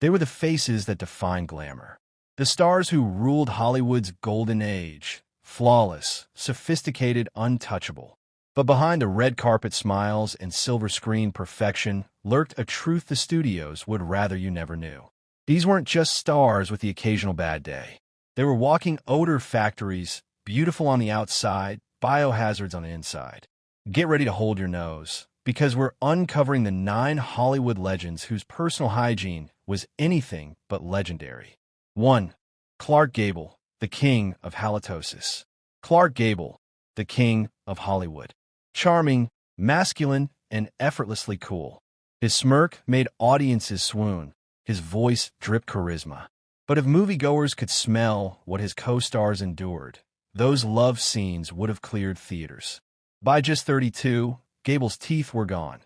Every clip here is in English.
They were the faces that defined glamour. The stars who ruled Hollywood's golden age, flawless, sophisticated, untouchable. But behind the red carpet smiles and silver screen perfection lurked a truth the studios would rather you never knew. These weren't just stars with the occasional bad day. They were walking odor factories, beautiful on the outside, biohazards on the inside. Get ready to hold your nose, because we're uncovering the 9 Hollywood legends whose personal hygiene was anything but legendary. 1. Clark Gable, the king of halitosis. Clark Gable, the king of Hollywood. Charming, masculine, and effortlessly cool. His smirk made audiences swoon. His voice dripped charisma. But if moviegoers could smell what his co-stars endured, those love scenes would have cleared theaters. By just 32, Gable's teeth were gone,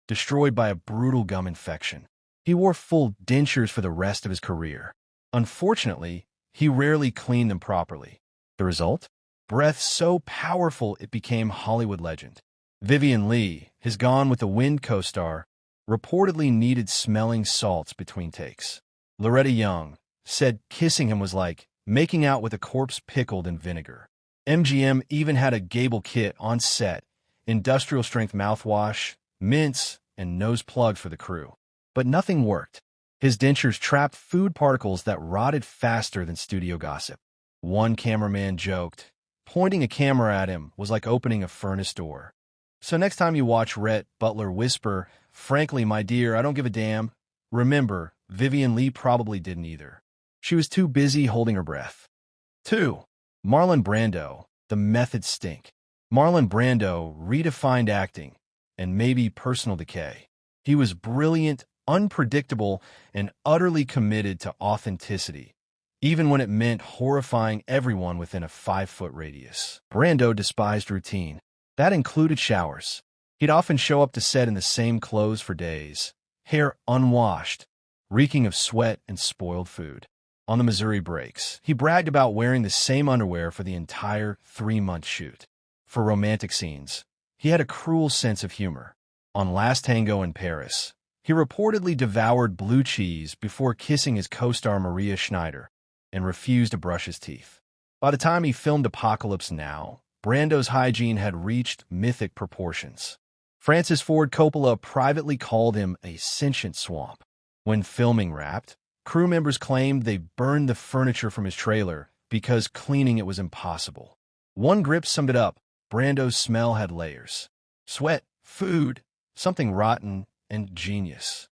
destroyed by a brutal gum infection. He wore full dentures for the rest of his career. Unfortunately, he rarely cleaned them properly. The result? Breath so powerful it became Hollywood legend. Vivien Leigh, his Gone with the Wind co-star, reportedly needed smelling salts between takes. Loretta Young said kissing him was like making out with a corpse pickled in vinegar. MGM even had a Gable kit on set, industrial-strength mouthwash, mints, and nose plugs for the crew. But nothing worked. His dentures trapped food particles that rotted faster than studio gossip. One cameraman joked, pointing a camera at him was like opening a furnace door. So next time you watch Rhett Butler whisper, "Frankly, my dear, I don't give a damn," remember, Vivien Leigh probably didn't either. She was too busy holding her breath. 2. Marlon Brando, the method stink. Marlon Brando redefined acting and maybe personal decay. He was brilliant, unpredictable, and utterly committed to authenticity, even when it meant horrifying everyone within a 5-foot radius. Brando despised routine. That included showers. He'd often show up to set in the same clothes for days, hair unwashed, reeking of sweat and spoiled food. On the Missouri breaks, he bragged about wearing the same underwear for the entire 3-month shoot. For romantic scenes, he had a cruel sense of humor. On Last Tango in Paris, he reportedly devoured blue cheese before kissing his co-star Maria Schneider and refused to brush his teeth. By the time he filmed Apocalypse Now, Brando's hygiene had reached mythic proportions. Francis Ford Coppola privately called him a sentient swamp. When filming wrapped, crew members claimed they burned the furniture from his trailer because cleaning it was impossible. One grip summed it up: Brando's smell had layers. Sweat, food, something rotten, and genius.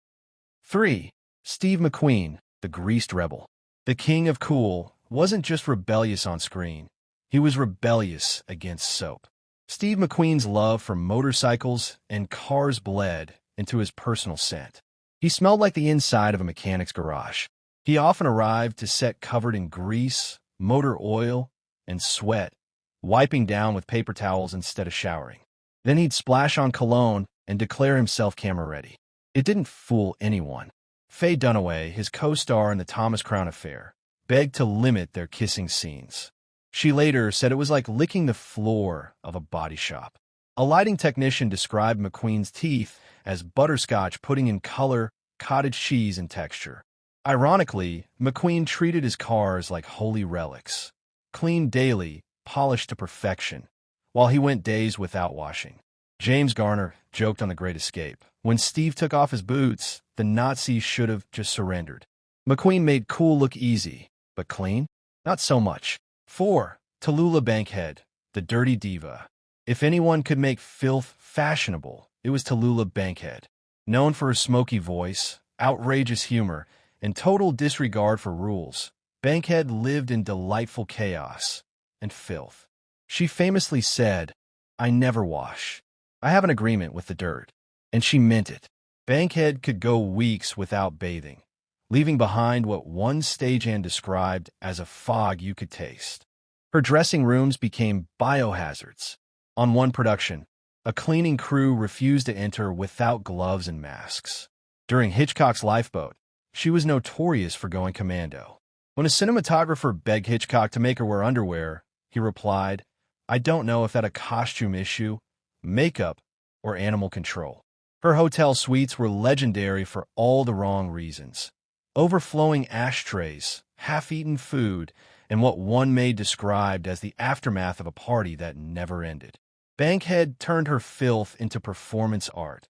3. Steve McQueen, the greased rebel. The king of cool wasn't just rebellious on screen. He was rebellious against soap. Steve McQueen's love for motorcycles and cars bled into his personal scent. He smelled like the inside of a mechanic's garage. He often arrived to set covered in grease, motor oil, and sweat, wiping down with paper towels instead of showering. Then he'd splash on cologne and declare himself camera-ready. It didn't fool anyone. Faye Dunaway, his co-star in the Thomas Crown Affair, begged to limit their kissing scenes. She later said it was like licking the floor of a body shop. A lighting technician described McQueen's teeth as butterscotch putting in color, cottage cheese, and texture. Ironically, McQueen treated his cars like holy relics, cleaned daily, polished to perfection, while he went days without washing. James Garner joked on The Great Escape, when Steve took off his boots, the Nazis should have just surrendered. McQueen made cool look easy, but clean? Not so much. 4. Tallulah Bankhead, the dirty diva. If anyone could make filth fashionable, it was Tallulah Bankhead. Known for her smoky voice, outrageous humor, and total disregard for rules, Bankhead lived in delightful chaos and filth. She famously said, "I never wash. I have an agreement with the dirt." And she meant it. Bankhead could go weeks without bathing, leaving behind what one stagehand described as a fog you could taste. Her dressing rooms became biohazards. On one production, a cleaning crew refused to enter without gloves and masks. During Hitchcock's Lifeboat, she was notorious for going commando. When a cinematographer begged Hitchcock to make her wear underwear, he replied, "I don't know if that's a costume issue, makeup, or animal control." Her hotel suites were legendary for all the wrong reasons. overflowing ashtrays, half-eaten food, and what one maid described as the aftermath of a party that never ended. Bankhead turned her filth into performance art.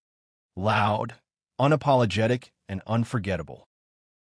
Loud, unapologetic, and unforgettable.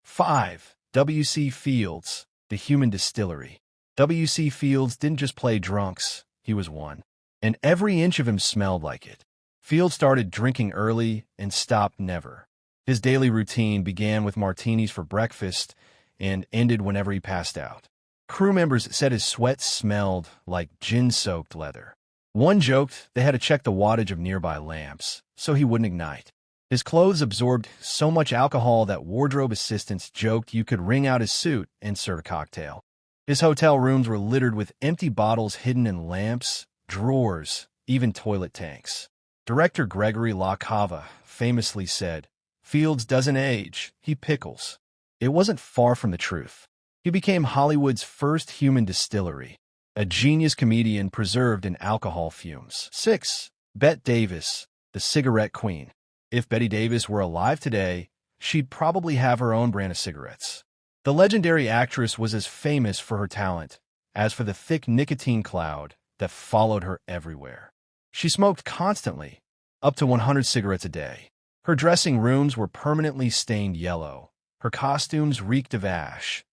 5. W.C. Fields, the human distillery. W.C. Fields didn't just play drunks, he was one. And every inch of him smelled like it. Fields started drinking early and stopped never. His daily routine began with martinis for breakfast and ended whenever he passed out. Crew members said his sweat smelled like gin-soaked leather. One joked they had to check the wattage of nearby lamps, so he wouldn't ignite. His clothes absorbed so much alcohol that wardrobe assistants joked you could wring out his suit and serve a cocktail. His hotel rooms were littered with empty bottles hidden in lamps, drawers, even toilet tanks. Director Gregory La Cava famously said, "Fields doesn't age, he pickles." It wasn't far from the truth. He became Hollywood's first human distillery, a genius comedian preserved in alcohol fumes. 6. Bette Davis, the cigarette queen. If Betty Davis were alive today, she'd probably have her own brand of cigarettes. The legendary actress was as famous for her talent as for the thick nicotine cloud that followed her everywhere. She smoked constantly, up to 100 cigarettes a day. Her dressing rooms were permanently stained yellow, her costumes reeked of ash,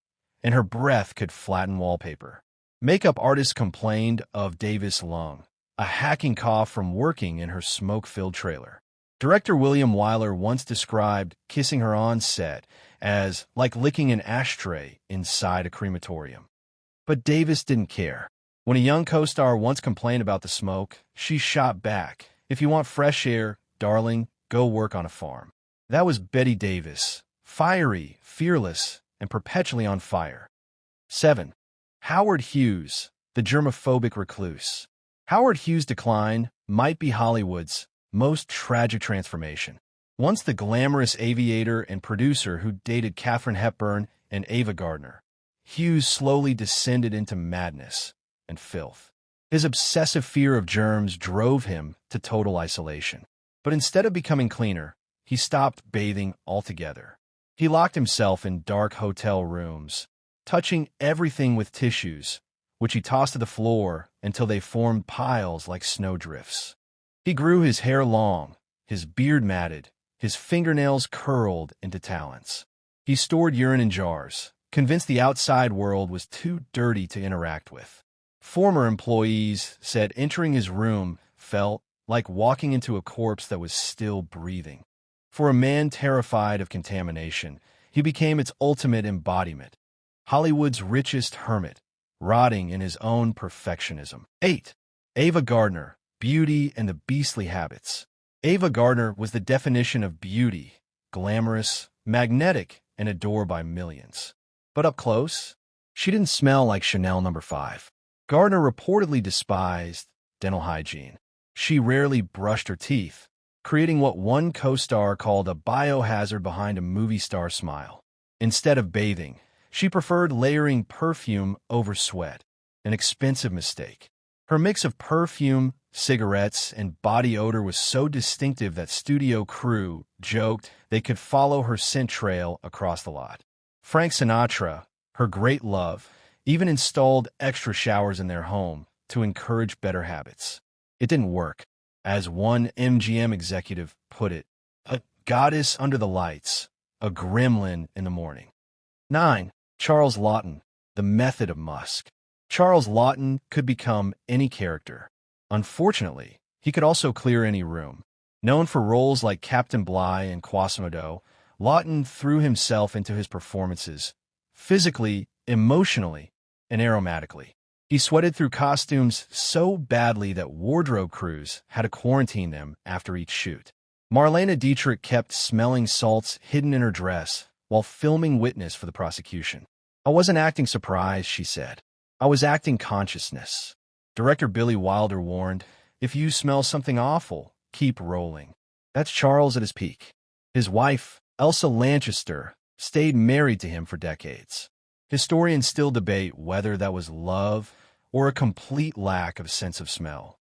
and her breath could flatten wallpaper. Makeup artists complained of Davis' lung, a hacking cough from working in her smoke-filled trailer. Director William Wyler once described kissing her on set as like licking an ashtray inside a crematorium. But Davis didn't care. When a young co-star once complained about the smoke, she shot back, "If you want fresh air, darling, go work on a farm." That was Bette Davis, fiery, fearless, and perpetually on fire. 7. Howard Hughes, the germophobic recluse. Howard Hughes' decline might be Hollywood's most tragic transformation. Once the glamorous aviator and producer who dated Katharine Hepburn and Ava Gardner, Hughes slowly descended into madness and filth. His obsessive fear of germs drove him to total isolation. But instead of becoming cleaner, he stopped bathing altogether. He locked himself in dark hotel rooms, touching everything with tissues, which he tossed to the floor until they formed piles like snowdrifts. He grew his hair long, his beard matted, his fingernails curled into talons. He stored urine in jars, convinced the outside world was too dirty to interact with. Former employees said entering his room felt like walking into a corpse that was still breathing. For a man terrified of contamination, he became its ultimate embodiment. Hollywood's richest hermit, rotting in his own perfectionism. 8. Ava Gardner, beauty and the beastly habits. Ava Gardner was the definition of beauty, glamorous, magnetic, and adored by millions. But up close, she didn't smell like Chanel No. 5. Gardner reportedly despised dental hygiene. She rarely brushed her teeth, creating what one co-star called a biohazard behind a movie star smile. Instead of bathing, she preferred layering perfume over sweat, an expensive mistake. Her mix of perfume, cigarettes, and body odor was so distinctive that studio crew joked they could follow her scent trail across the lot. Frank Sinatra, her great love, even installed extra showers in their home to encourage better habits. It didn't work. As one MGM executive put it, a goddess under the lights, a gremlin in the morning. 9. Charles Laughton, the method of musk. Charles Laughton could become any character. Unfortunately, he could also clear any room. Known for roles like Captain Bligh and Quasimodo, Laughton threw himself into his performances, physically, emotionally, and aromatically. He sweated through costumes so badly that wardrobe crews had to quarantine them after each shoot. Marlene Dietrich kept smelling salts hidden in her dress while filming witness for the prosecution. "I wasn't acting surprise," she said. "I was acting consciousness." Director Billy Wilder warned, "If you smell something awful, keep rolling." That's Charles at his peak. His wife, Elsa Lanchester, stayed married to him for decades. Historians still debate whether that was love or a complete lack of sense of smell.